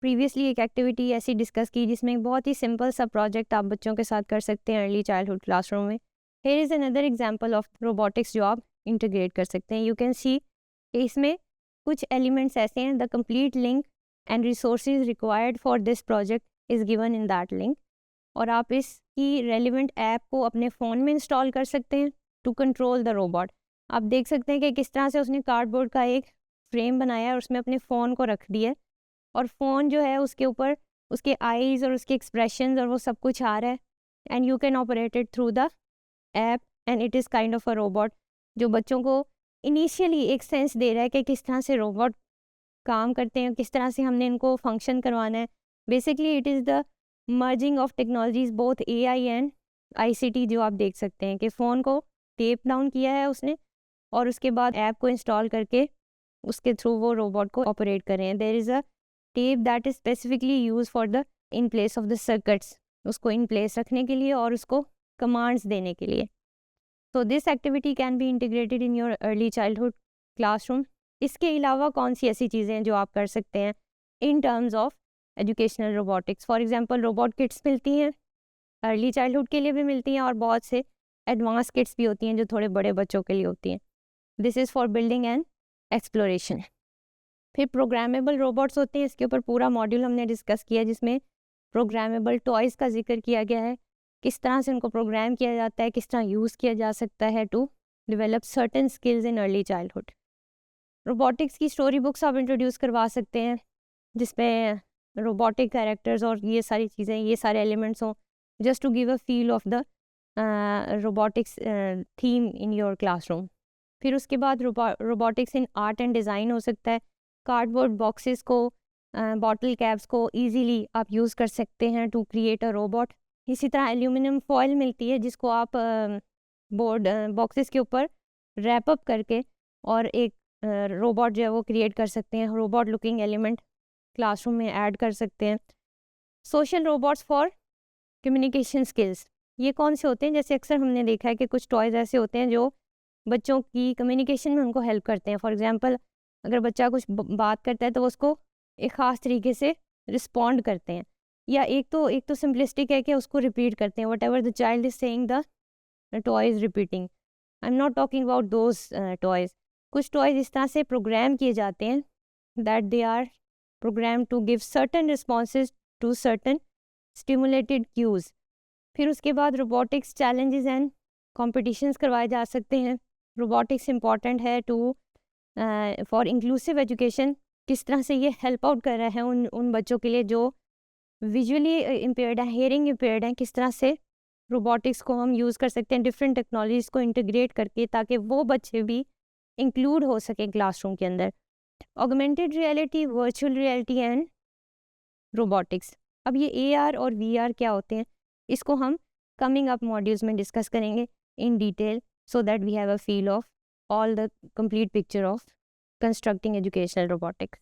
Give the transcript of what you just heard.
Previously एक activity ऐसी discuss की जिसमें एक बहुत ही सिंपल सा प्रोजेक्ट आप बच्चों के साथ कर सकते हैं अर्ली चाइल्डहुड क्लासरूम में। Here is another example of robotics जो आप इंटीग्रेट कर सकते हैं। यू कैन सी इसमें कुछ एलिमेंट्स ऐसे हैं, the complete link and resources required for this project is given in that link. और आप इसकी रेलिवेंट ऐप को अपने फ़ोन में इंस्टॉल कर सकते हैं टू कंट्रोल द रोबोट। आप देख सकते हैं कि किस तरह से उसने कार्डबोर्ड का एक फ्रेम बनाया है और उसमें अपने फ़ोन को रख दिया है, और फ़ोन जो है उसके ऊपर उसके आईज़ और उसके एक्सप्रेशंस और वो सब कुछ आ रहा है, and you can operate it through the app and it is kind of a robot जो बच्चों को इनिशियली एक सेंस दे रहा है कि किस तरह से रोबोट काम करते हैं, किस तरह से हमने इनको फंक्शन करवाना है। Basically it is the merging of technologies both AI and ICT, जो आप देख सकते हैं कि फ़ोन को टेप डाउन किया है उसने और उसके बाद ऐप को इंस्टॉल करके उसके थ्रू वो रोबोट को ऑपरेट कर रहे हैं। There is a tape that is specifically use for the in place of the circuits, उसको इन प्लेस रखने के लिए और उसको कमांड्स देने के लिए। So this activity can be integrated in your early childhood classroom. इसके अलावा कौन सी ऐसी चीज़ें हैं जो आप कर सकते हैं in terms of educational robotics? For example robot kits मिलती हैं, अर्ली चाइल्डहुड के लिए भी मिलती हैं और बहुत से एडवांस किट्स भी होती हैं जो थोड़े बड़े बच्चों के लिए होती हैं। This is for building and exploration. फिर प्रोग्रामेबल रोबोट्स होते हैं, इसके ऊपर पूरा मॉड्यूल हमने डिस्कस किया जिसमें प्रोग्रामेबल टॉयज़ का जिक्र किया गया है, किस तरह से उनको प्रोग्राम किया जाता है, किस तरह यूज़ किया जा सकता है to develop certain skills in early childhood. Robotics की स्टोरी बुक्स आप इंट्रोड्यूस करवा सकते हैं जिसमें रोबोटिक कैरेक्टर्स और ये सारी चीज़ें, ये सारे एलिमेंट्स हों, just to give a feel of the robotics theme in your classroom. फिर उसके बाद robotics in art and design हो सकता है। कार्डबोर्ड बॉक्सेस को, बॉटल कैप्स को इजीली आप यूज़ कर सकते हैं टू क्रिएट अ रोबोट। इसी तरह एल्यूमिनियम फॉयल मिलती है जिसको आप बोर्ड बॉक्सेस के ऊपर रैप अप करके और एक रोबोट जो है वो क्रिएट कर सकते हैं, रोबोट लुकिंग एलिमेंट क्लासरूम में ऐड कर सकते हैं। Social robots for communication skills, ये कौन से होते हैं? जैसे अक्सर हमने देखा है कि कुछ टॉयज़ ऐसे होते हैं जो बच्चों की कम्युनिकेशन में उनको हेल्प करते हैं। फॉर एग्जांपल अगर बच्चा कुछ बात करता है तो वो उसको एक ख़ास तरीके से रिस्पॉन्ड करते हैं, या एक तो सिंपलिस्टिक है कि उसको रिपीट करते हैं, whatever the child is saying the toy is repeating. I am not talking about those toys. कुछ टॉयज़ इस तरह से प्रोग्राम किए जाते हैं that they are program to give certain responses to certain stimulated cues. फिर उसके बाद रोबोटिक्स चैलेंजेस एंड कॉम्पिटिशन्स करवाए जा सकते हैं। रोबोटिक्स इम्पॉर्टेंट है टू फॉर इंक्लूसिव एजुकेशन। किस तरह से ये हेल्प आउट कर रहा है उन बच्चों के लिए जो विजुअली इम्पेयर्ड हैं, हेयरिंग इम्पेयर्ड हैं, किस तरह से रोबोटिक्स को हम यूज़ कर सकते हैं डिफरेंट टेक्नोलॉजीज़ को इंटीग्रेट करके ताकि वो बच्चे भी इंक्लूड हो सकें क्लासरूम के अंदर। Augmented reality, virtual reality and robotics. अब ये AR और VR क्या होते हैं, इसको हम कमिंग अप मॉड्यूल्स में डिस्कस करेंगे in detail so that we have a feel of all the complete picture of constructing educational robotics.